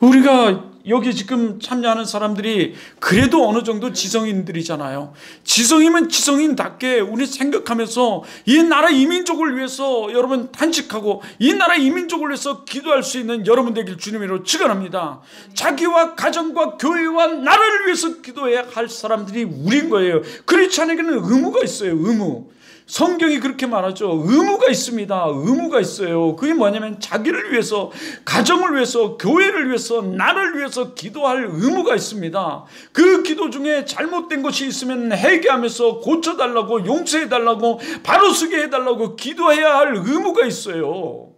우리가 여기 지금 참여하는 사람들이 그래도 어느 정도 지성인들이잖아요. 지성이면 지성인답게 우리 생각하면서 이 나라 이민족을 위해서 여러분 탄식하고, 이 나라 이민족을 위해서 기도할 수 있는 여러분 되길 주님으로 축원합니다. 자기와 가정과 교회와 나라를 위해서 기도해야 할 사람들이 우리인 거예요. 크리스찬에게는 의무가 있어요. 의무. 성경이 그렇게 말하죠. 의무가 있습니다. 의무가 있어요. 그게 뭐냐면 자기를 위해서, 가정을 위해서, 교회를 위해서, 나를 위해서 기도할 의무가 있습니다. 그 기도 중에 잘못된 것이 있으면 회개하면서 고쳐달라고, 용서해달라고, 바로서게 해달라고 기도해야 할 의무가 있어요.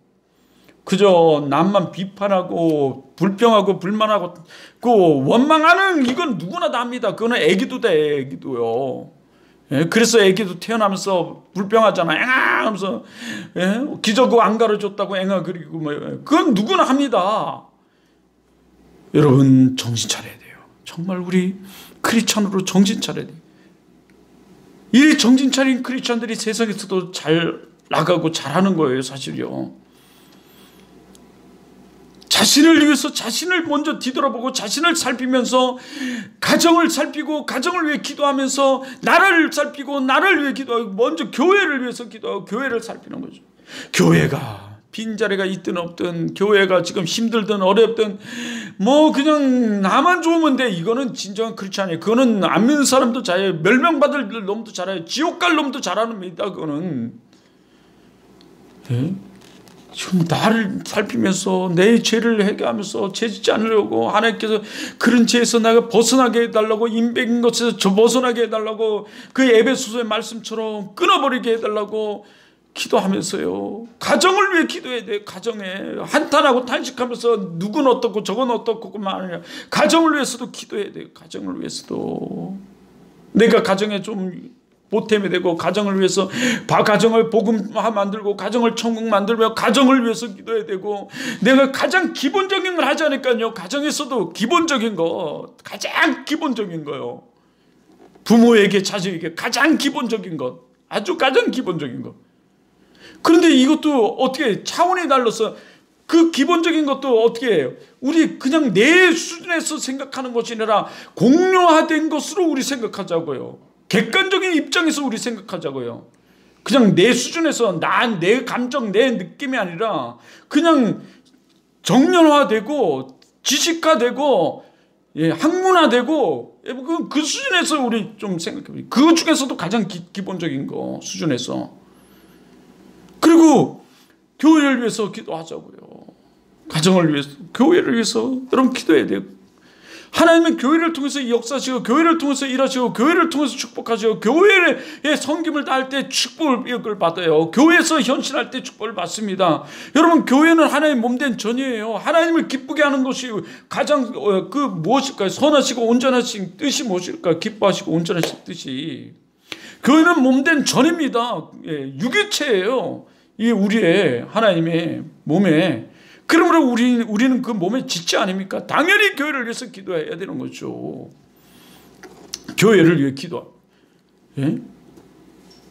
그저 남만 비판하고 불평하고 불만하고 그 원망하는, 이건 누구나 다 합니다. 그거는 애기도 돼, 애기도요. 예, 그래서 애기도 태어나면서 불평하잖아. 앵아 하면서, 예? 기저귀 안 가르쳤다고 앵아 그리고 뭐, 그건 누구나 합니다. 여러분 정신 차려야 돼요. 정말 우리 크리스천으로 정신 차려야 돼요. 이 정신 차린 크리스천들이 세상에서도 잘 나가고 잘하는 거예요, 사실요. 자신을 위해서 자신을 먼저 뒤돌아보고 자신을 살피면서 가정을 살피고 가정을 위해 기도하면서 나라를 살피고 나를 위해 기도하고 먼저 교회를 위해서 기도하고 교회를 살피는 거죠. 교회가 빈자리가 있든 없든, 교회가 지금 힘들든 어렵든 뭐 그냥 나만 좋으면 돼, 이거는 진정한 크리스찬이에요. 그거는 안 믿는 사람도 잘해요. 멸망받을 놈도 잘해요. 지옥 갈 놈도 잘합니다. 그거는. 네? 지금 나를 살피면서 내 죄를 회개하면서 죄 짓지 않으려고, 하나님께서 그런 죄에서 내가 벗어나게 해달라고, 인백인 것에서 저 벗어나게 해달라고, 그 에베소서의 말씀처럼 끊어버리게 해달라고 기도하면서요. 가정을 위해 기도해야 돼요. 가정에 한탄하고 탄식하면서 누군 어떻고 저건 어떻고 그만 아니라 가정을 위해서도 기도해야 돼요. 가정을 위해서도. 내가 가정에 좀 보탬이 되고 가정을 위해서 가정을 복음화 만들고 가정을 천국 만들며 가정을 위해서 기도해야 되고, 내가 가장 기본적인 걸 하지 않을까요? 가정에서도 기본적인 거, 가장 기본적인 거요. 부모에게 자식에게 가장 기본적인 것, 아주 가장 기본적인 것. 그런데 이것도 어떻게 차원이 달라서 그 기본적인 것도 어떻게 해요? 우리 그냥 내 수준에서 생각하는 것이 아니라 공유화된 것으로 우리 생각하자고요. 객관적인 입장에서 우리 생각하자고요. 그냥 내 수준에서 내 감정, 내 느낌이 아니라 그냥 정렬화되고 지식화되고, 예, 학문화되고, 그 수준에서 우리 좀 생각해보세요. 그 중에서도 가장 기본적인 거 수준에서. 그리고 교회를 위해서 기도하자고요. 가정을 위해서, 교회를 위해서 여러분 기도해야 돼요. 하나님은 교회를 통해서 역사하시고 교회를 통해서 일하시고 교회를 통해서 축복하시고 교회의 섬김을 다할 때 축복을 받아요. 교회에서 헌신할 때 축복을 받습니다. 여러분 교회는 하나님의 몸된 전이에요. 하나님을 기쁘게 하는 것이 가장 그 무엇일까요? 선하시고 온전하신 뜻이 무엇일까요? 기뻐하시고 온전하신 뜻이. 교회는 몸된 전입니다. 예, 유기체예요. 이 우리의 하나님의 몸에. 그러므로 우리는 그 몸의 지체 아닙니까? 당연히 교회를 위해서 기도해야 되는 거죠. 교회를 위해 기도. 예?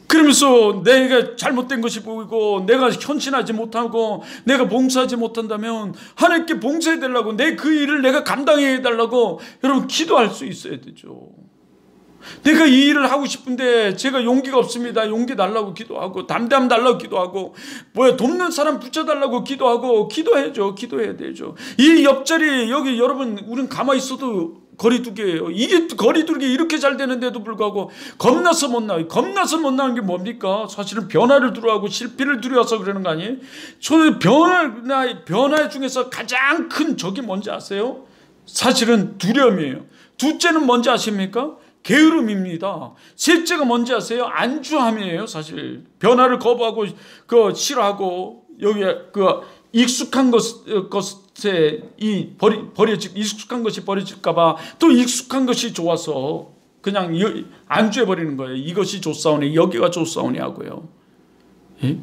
그러면서 내가 잘못된 것이 보이고 내가 헌신하지 못하고 내가 봉사하지 못한다면 하나님께 봉사해 달라고, 내 그 일을 내가 감당해 달라고 여러분 기도할 수 있어야 되죠. 내가 이 일을 하고 싶은데 제가 용기가 없습니다. 용기 달라고 기도하고, 담대함 달라고 기도하고, 돕는 사람 붙여달라고 기도하고, 기도해야죠. 기도해야 되죠. 이 옆자리 여기 여러분, 우린 가만히 있어도 거리두기예요. 이게 거리두기 이렇게 잘 되는데도 불구하고 겁나서 못 나와요. 겁나서 못 나오는 게 뭡니까? 사실은 변화를 두려워하고 실패를 두려워서 그러는 거 아니에요? 변화 중에서 가장 큰 적이 뭔지 아세요? 사실은 두려움이에요. 둘째는 뭔지 아십니까? 게으름입니다. 셋째가 뭔지 아세요? 안주함이에요. 사실 변화를 거부하고 그 싫어하고, 여기 그 익숙한 것에 익숙한 것이 버려질까봐 또 익숙한 것이 좋아서 그냥 안주해 버리는 거예요. 이것이 좋사오니 여기가 좋사오니 하고요. 예?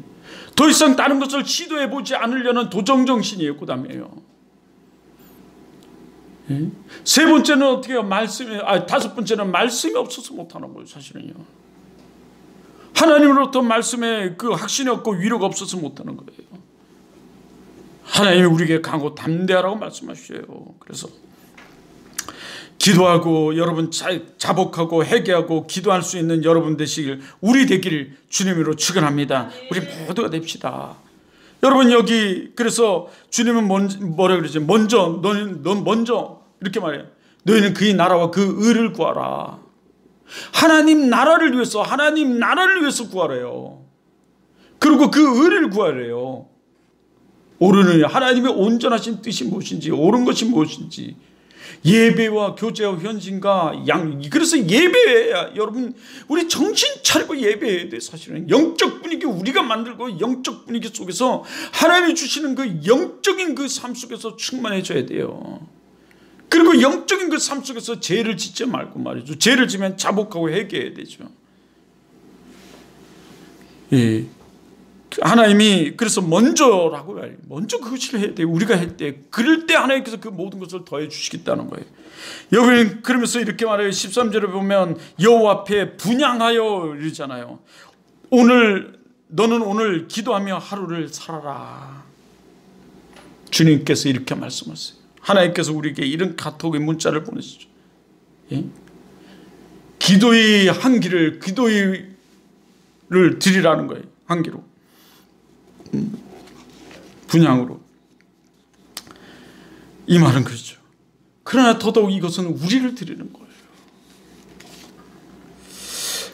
더 이상 다른 것을 시도해 보지 않으려는 도정정신이에요. 그다음에요. 예? 세 번째는 어떻게 해요? 다섯 번째는 말씀이 없어서 못하는 거예요. 사실은요. 하나님으로부터 말씀에 그 확신이 없고 위로가 없어서 못하는 거예요. 하나님이 우리에게 강하고 담대하라고 말씀하셔요. 그래서 기도하고 여러분 자복하고 회개하고 기도할 수 있는 여러분 되시길, 우리 되기를 주님으로 축원합니다. 우리 모두가 됩시다. 여러분 여기 그래서 주님은 뭐라 그러지? 넌 먼저 이렇게 말해요. 너희는 그의 나라와 그 의를 구하라. 하나님 나라를 위해서 구하래요. 그리고 그 의를 구하래요. 옳은 하나님의 온전하신 뜻이 무엇인지, 옳은 것이 무엇인지, 예배와 교제와 헌신과 그래서 예배야. 여러분, 우리 정신 차리고 예배해야 돼. 사실은 영적 분위기 우리가 만들고 영적 분위기 속에서 하나님이 주시는 그 영적인 그 삶 속에서 충만해져야 돼요. 그리고 영적인 그 삶 속에서 죄를 짓지 말고 말이죠. 죄를 지면 자복하고 회개해야 되죠. 예. 하나님이 그래서 먼저라고 해요. 먼저 그것을 해야 돼요. 우리가 할 때. 그럴 때 하나님께서 그 모든 것을 더해 주시겠다는 거예요. 여기 그러면서 이렇게 말해요. 13절에 보면 여호와 앞에 분향하여 이러잖아요. 너는 오늘 기도하며 하루를 살아라. 주님께서 이렇게 말씀하세요. 하나님께서 우리에게 이런 카톡의 문자를 보내시죠. 예? 기도의 한기를 드리라는 거예요. 한기로. 분향으로. 이 말은 그렇죠. 그러나 더더욱 이것은 우리를 드리는 거예요.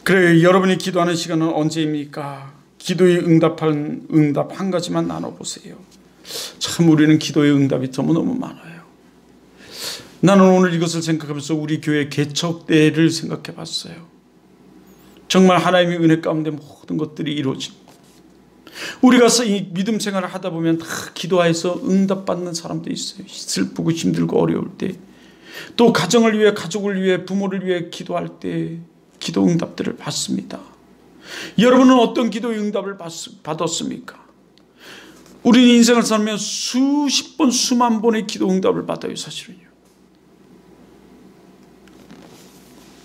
그래, 여러분이 기도하는 시간은 언제입니까? 기도의 응답 한 가지만 나눠보세요. 참 우리는 기도의 응답이 너무너무 많아요. 나는 오늘 이것을 생각하면서 우리 교회 개척 때를 생각해 봤어요. 정말 하나님의 은혜 가운데 모든 것들이 이루어집니다. 우리가 이 믿음 생활을 하다 보면 다 기도해서 응답받는 사람도 있어요. 슬프고 힘들고 어려울 때, 또 가정을 위해, 가족을 위해, 부모를 위해 기도할 때 기도 응답들을 받습니다. 여러분은 어떤 기도의 응답을 받았습니까? 우리는 인생을 살면 수십 번, 수만 번의 기도 응답을 받아요. 사실은요.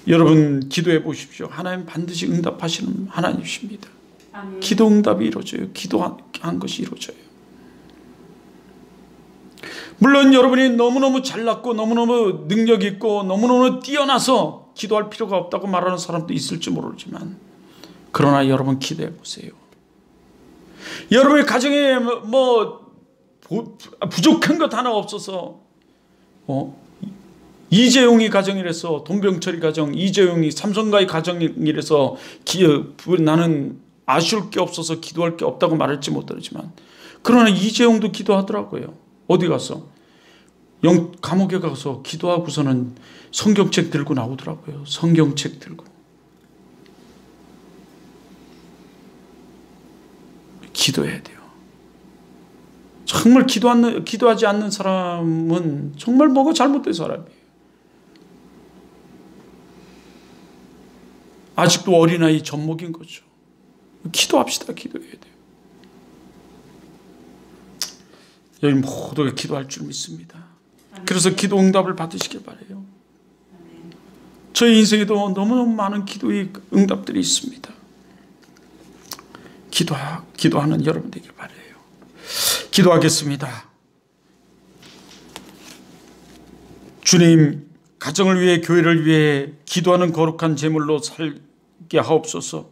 여러분 기도해 보십시오. 하나님 반드시 응답하시는 하나님이십니다. 아멘. 기도 응답이 이루어져요. 기도한 것이 이루어져요. 물론 여러분이 너무너무 잘났고 너무너무 능력 있고 너무너무 뛰어나서 기도할 필요가 없다고 말하는 사람도 있을지 모르지만, 그러나 여러분 기도해 보세요. 여러분의 가정에 부족한 것 하나 없어서 이재용이 가정이라서, 돈병철이 가정, 이재용이 삼성가의 가정이라서 나는 아쉬울 게 없어서 기도할 게 없다고 말할지 못하지만, 그러나 이재용도 기도하더라고요. 어디 가서 감옥에 가서 기도하고서는 성경책 들고 나오더라고요. 성경책 들고. 기도해야 돼요. 정말 기도하지 않는 사람은 정말 뭐가 잘못된 사람이에요. 아직도 어린아이 젖먹인 거죠. 기도합시다. 기도해야 돼요. 여기 모두가 기도할 줄 믿습니다. 그래서 기도 응답을 받으시길 바라요. 저희 인생에도 너무너무 많은 기도의 응답들이 있습니다. 기도하는 여러분 되길 바라요. 기도하겠습니다. 주님, 가정을 위해, 교회를 위해 기도하는 거룩한 제물로 살게 하옵소서.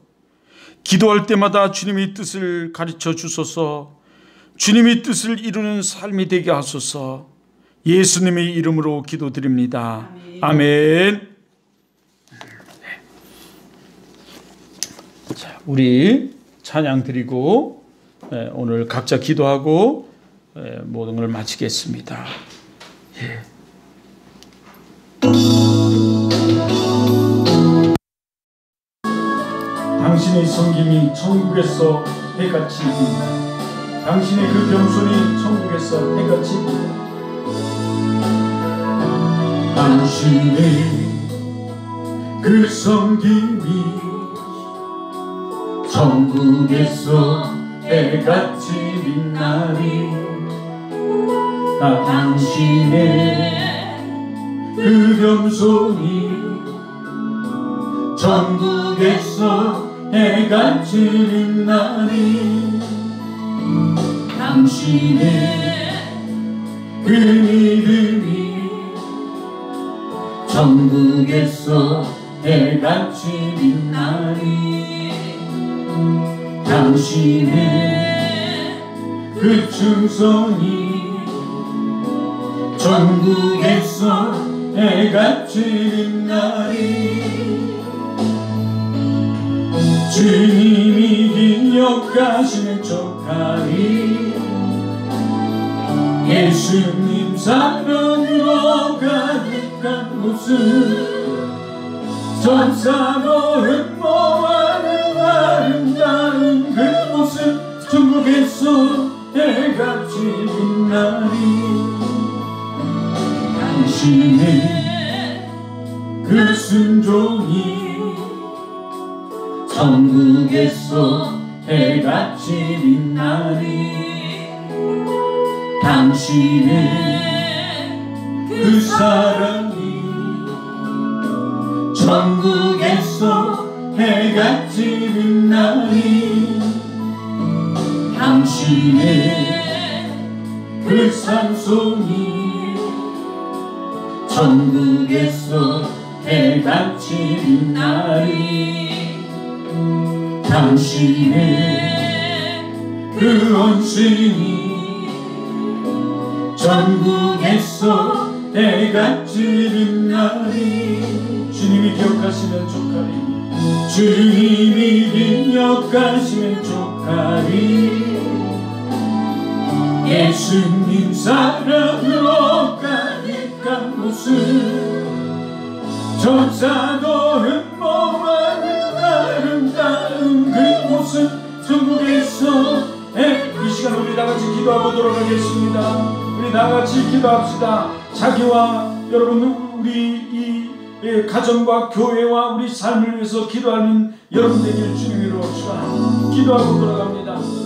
기도할 때마다 주님의 뜻을 가르쳐 주소서. 주님의 뜻을 이루는 삶이 되게 하소서. 예수님의 이름으로 기도드립니다. 아멘. 자, 우리 찬양 드리고 오늘 각자 기도하고 모든 걸 마치겠습니다. 예. 당신의 섬김이 천국에서 해같이 입니다. 당신의 그 겸손이 천국에서 해같이 입니다. 당신의 그 섬김이 천국에서 해같이 빛나리. 당신의 그 겸손이 천국에서 해같이 빛나리. 당신의 그 믿음이 천국에서 해같이 빛나리. 당신의 그 충성이 천국에서 해같이 빛나리. 주님이 기억하시는 족하리 예수님 사랑으로 가득한 곳은 전사로 흠모하는 아름다운 그곳은 천국에서 해같이 빛나리 당신의 그 순종이 천국에서 해같이 빛나리 당신의 그 사랑이 천국에서 해같이 빛나리 당신의 그 찬송이 천국에서 해같이 빛나리 당신의 그 언신이 천국에서 해같이 빛나리 주님이 기억하시면 족하리 주님이 기억하시면 족하리 예수님 사랑으로 가득한 곳은 천사도 흠모하는 아름다운 그곳은 천국에서 이 시간 우리 다같이 기도하고 돌아가겠습니다. 우리 다같이 기도합시다. 자기와 여러분 우리 이 가정과 교회와 우리 삶을 위해서 기도하는 여러분 되길 주님으로 합시다. 기도하고 돌아갑니다.